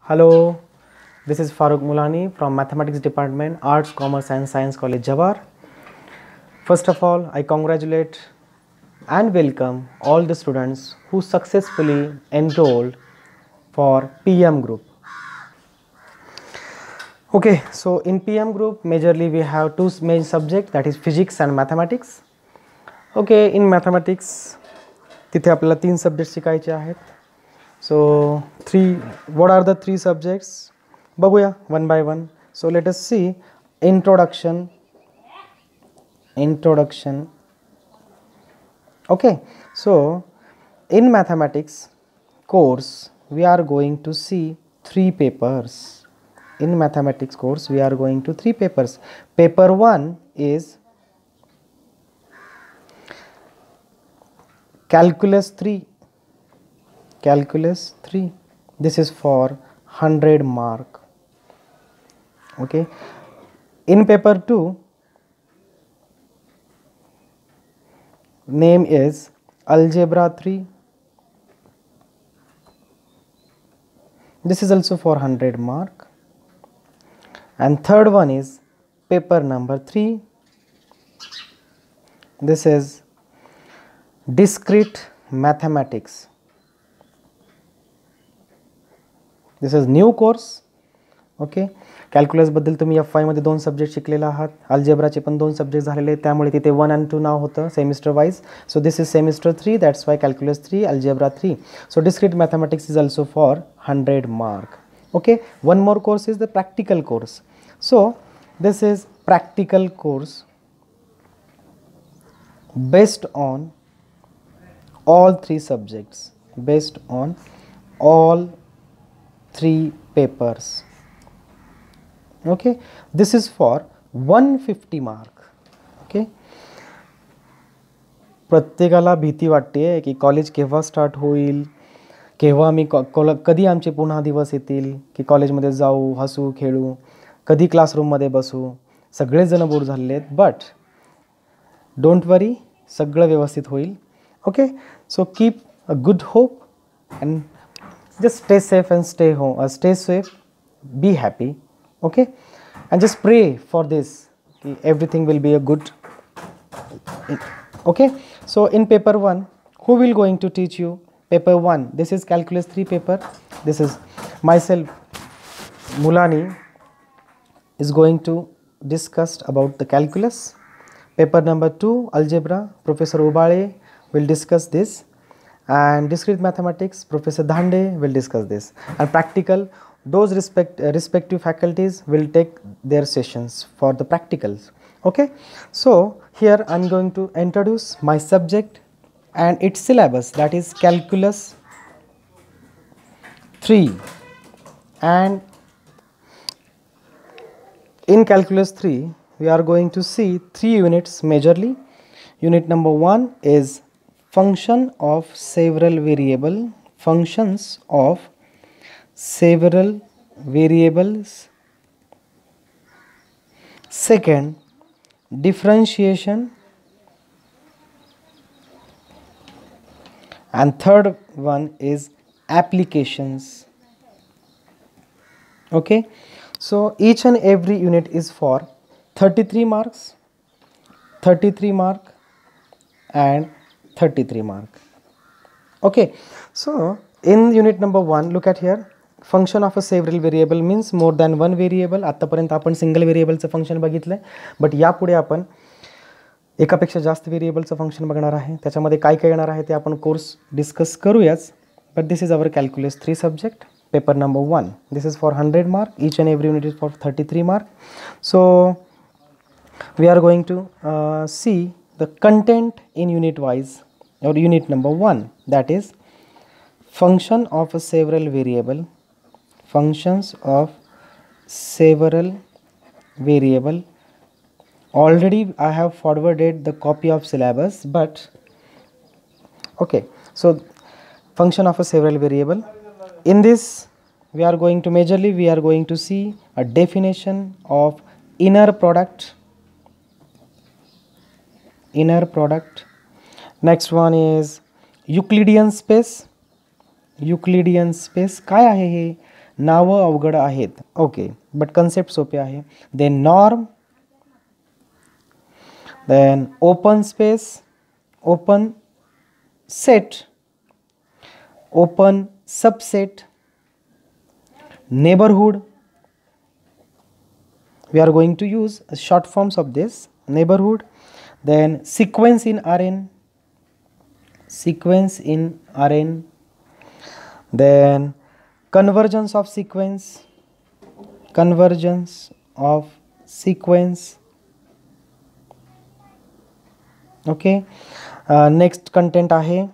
Hello, this is Farooq Mulani from Mathematics Department, Arts, Commerce and Science College, Jawar. First of all, I congratulate and welcome all the students who successfully enrolled for PM group. Okay, so in PM group, majorly we have two main subjects, that is physics and mathematics. Okay, in mathematics, तिथे आपल्याला 3 subject शिकायचे आहेत. So what are the 3 subjects? बघूया one by one. So let us see introduction. Okay, so in mathematics course we are going to see 3 papers. In mathematics course we are going to 3 papers. Paper 1 is calculus 3. This is for 100 mark. Okay, in paper 2 name is algebra 3. This is also for 100 mark. And third one is paper number 3. This is discrete mathematics. This is new course. Okay, calculus बद्दल तुम्ही F5 मध्ये 2 subject शिकलेला आहात. अल्जेब्राचे पण 2 subject झालेले, त्यामुळे तिथे 1 and 2 नाव होतं semester wise. So this is semester 3, that's why calculus 3, algebra 3. So discrete mathematics is also for 100 mark. Okay, one more course is the practical course. So this is practical course based on all 3 subjects, based on all 3 papers. Okay, this is for 150 mark. Okay, प्रत्येकाला भीती वाटते की college केव्हा start होईल, केव्हा मी कधी आमचे पुन्हा दिवस येतील की कॉलेजमध्ये जाऊ, हसू खेळू, कधी क्लासरूममध्ये बसू. सगळेजण बोर झालेले आहेत, बट डोंट वरी, सगळं व्यवस्थित होईल. Okay, so keep a good hope and just stay safe and stay home, stay safe, be happy. Okay, and just pray for this, everything will be a good. Okay, so in paper 1 who will going to teach you paper 1? This is calculus 3 paper. This is myself Mulani is going to discuss about the calculus. Paper number 2 algebra, Professor Ubale will discuss this. And discrete mathematics, Professor Dhande will discuss this. And practical, those respective faculties will take their sessions for the practicals. Okay, so here I am going to introduce my subject and its syllabus, that is calculus 3. And in calculus 3 we are going to see 3 units majorly. Unit number 1 is function of several variable, functions of several variables. Second, differentiation. And third one is applications. Okay, so each and every unit is for 33 marks, 33 mark and 33 mark. Okay, so in unit number 1 look at here, function of a several variable means more than one variable. आतापर्यंत आपण single व्हेरिएबलचं function बघितलं, but यापुढे आपण एकापेक्षा जास्त व्हेरिएबलचं function बघणार आहे. त्याच्यामध्ये काय काय येणार आहे ते आपण कोर्स डिस्कस करूयाच. But this is our calculus 3 subject, paper number 1. This is for 100 mark, each and every unit is for 33 mark. So we are going to see the content in unit wise or unit number 1, that is function of a several variable, functions of several variable. Already I have forwarded the copy of syllabus, but okay, so function of a several variable. In this we are going to majorly we are going to see a definition of inner product. Next one is Euclidean space. Euclidean space काय आहे हे? नावं अवघड आहेत. Okay, but concept सोपे आहे. Then norm, then open space, open set, open subset, neighborhood. We are going to use short forms of this neighborhood. Then sequence in Rn, sequence in Rn. Then convergence of sequence, convergence of sequence. Okay, next content आहे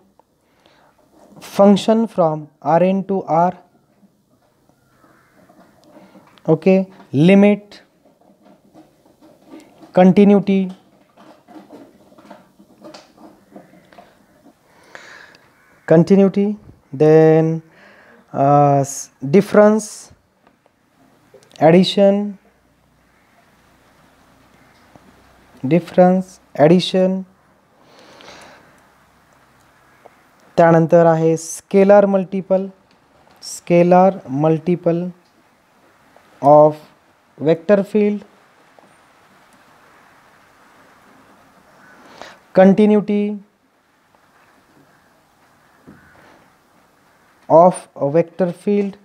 function from Rn to R. Okay, limit, continuity, continuity. Then difference, addition, difference, addition. त्यानंतर आहे scalar multiple, scalar multiple of vector field, continuity of a vector field.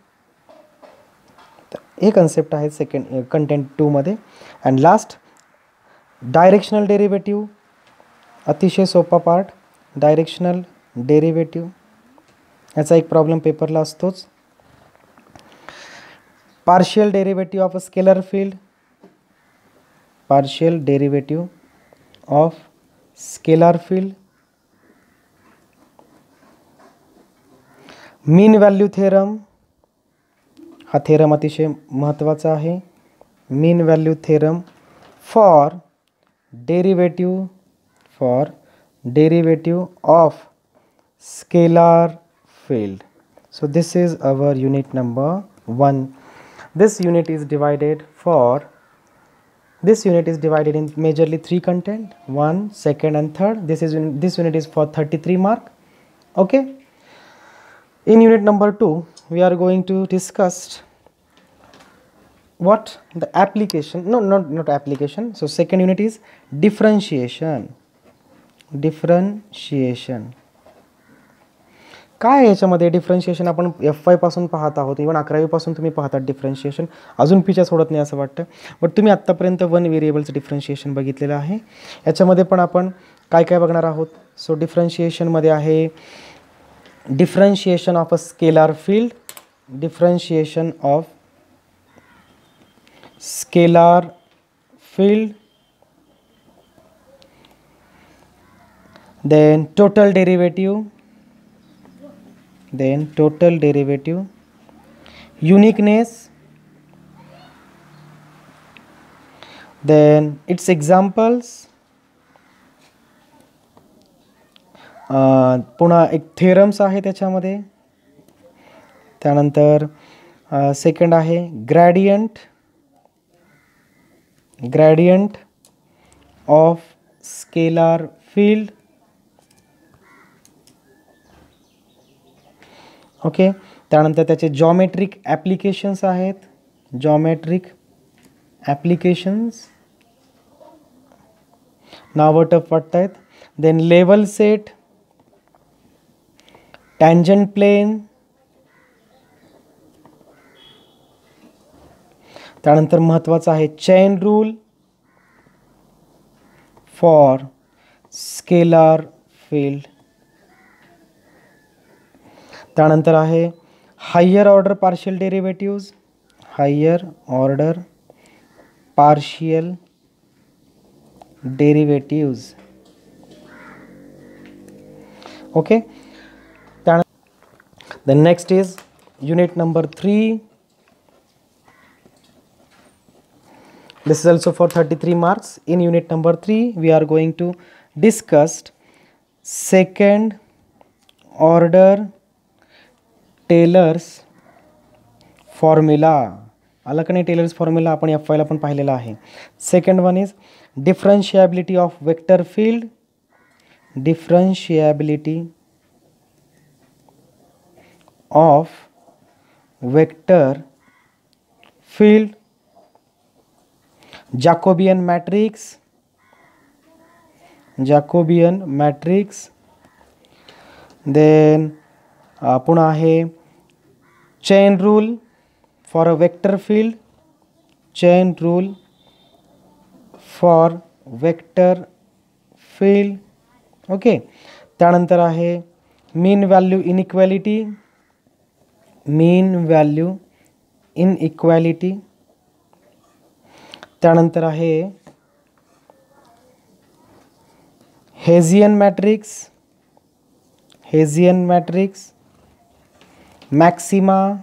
Hey concept आहे second content 2 मध्ये. And last directional derivative, अतिशय सोपा part, directional derivative. याचा एक problem पेपरला असतोच. Partial derivative of a scalar field, partial derivative of scalar field. Mean value theorem, हा theorem अतिशय महत्त्वाचा आहे. Mean value theorem for derivative of scalar field. So this is our unit number 1. This unit is divided in majorly 3 content, 1, 2nd and 3rd. This unit is for 33 mark. Okay, in unit number 2 we are going to discuss what the application, not application. So second unit is differentiation. काय याच्यामध्ये differentiation आपण F5 पासून पाहत आहोत, even 11वी पासून तुम्ही पाहतात differentiation. अजून पिछा सोडत नाही असं वाटतं, बट तुम्ही आत्तापर्यंत 1 व्हेरिएबलचं डिफरन्शिएशन बघितलेलं आहे. याच्यामध्ये पण आपण काय काय बघणार आहोत. सो डिफरन्शिएशनमध्ये आहे differentiation of a scalar field, differentiation of scalar field, then total derivative, uniqueness, then its examples. पुन्हा एक थेरम्स आहे त्याच्यामध्ये. त्यानंतर सेकंड आहे gradient of scalar field. Okay, त्यानंतर त्याचे जॉमेट्रिक ॲप्लिकेशन्स आहेत, जॉमेट्रिक ॲप्लिकेशन्स. नावं टफ वाटत आहेत. Then level set, tangent plane. त्यानंतर महत्त्वाचं आहे chain rule for scalar field. त्यानंतर आहे higher order partial derivatives, higher order partial derivatives. Okay, त्यानंतर the next is unit number 3. This is also for 33 marks. In unit number 3 we are going to discuss second order Taylor's formula. आला का नाही tailors formula, आपण F5 ला पण पाहिलेला आहे. Second one is differentiability of vector field, differentiability of vector field, Jacobian matrix, then पुन्हा आहे chain rule for a vector field, chain rule for vector field. Okay, त्यानंतर आहे mean value inequality, त्यानंतर आहे Hessian matrix, maxima,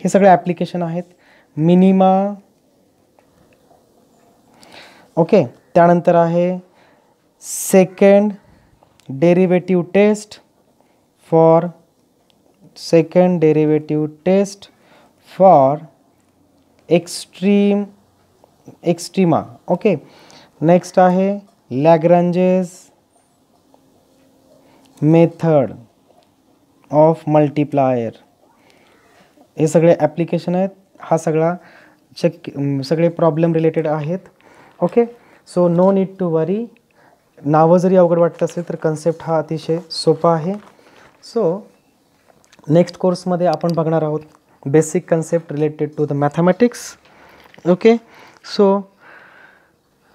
हे सगळे application आहेत, minima. Okay, त्यानंतर आहे second derivative test for extrema. Okay, next आहे लॅग्रांजेस मेथड ऑफ मल्टिप्लायर. हे सगळे ॲप्लिकेशन आहेत, हा सगळा सगळे प्रॉब्लेम रिलेटेड आहेत. Okay, so no need to worry. नावं जरी अवघड वाटत असेल तर कन्सेप्ट हा अतिशय सोपा आहे. सो नेक्स्ट कोर्समध्ये आपण बघणार आहोत basic concept related to the mathematics. Okay, so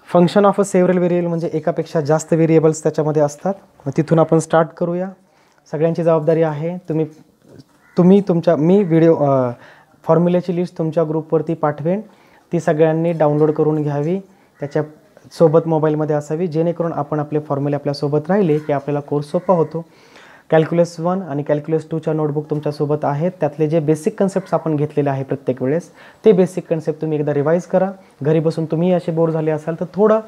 function of a several variable म्हणजे एकापेक्षा जास्त व्हेरिएबल्स त्याच्यामध्ये असतात. तिथून आपण स्टार्ट करूया. सगळ्यांची जबाबदारी आहे, मी व्हिडिओ फॉर्म्युल्याची लिस्ट तुमच्या ग्रुपवरती पाठवेन, ती सगळ्यांनी डाउनलोड करून घ्यावी, त्याच्यासोबत मोबाईलमध्ये असावी, जेणेकरून आपण आपले फॉर्म्युले आपल्यासोबत राहिले की आपल्याला कोर्स सोपा होतो. कॅल्क्युलस 1 आणि कॅल्क्युलस 2च्या नोटबुक तुमच्यासोबत आहेत. त्यातले जे बेसिक कन्सेप्ट्स आपण घेतलेले आहे प्रत्येक वेळेस, ते बेसिक कन्सेप्ट तुम्ही एकदा रिवाईज करा. घरी बसून तुम्ही असे बोर झाले असाल तर थोडं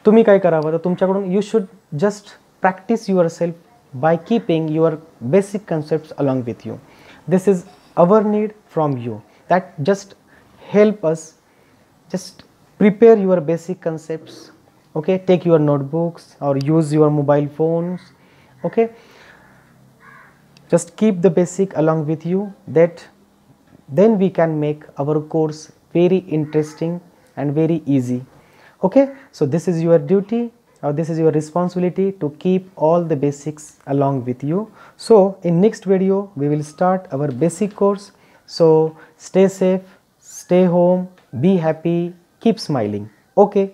तुम्ही काय करावं, तर तुमच्याकडून you should just practice your self by keeping your basic concepts along with you. This is our need from you, that just help us just prepare your basic concepts. Okay, take your notebooks or use your mobile phones. Okay, just keep the basic along with you, that then we can make our course very interesting and very easy. Okay, so this is your duty, or this is your responsibility to keep all the basics along with you. So in next video we will start our basic course. So stay safe, stay home, be happy, keep smiling. Okay.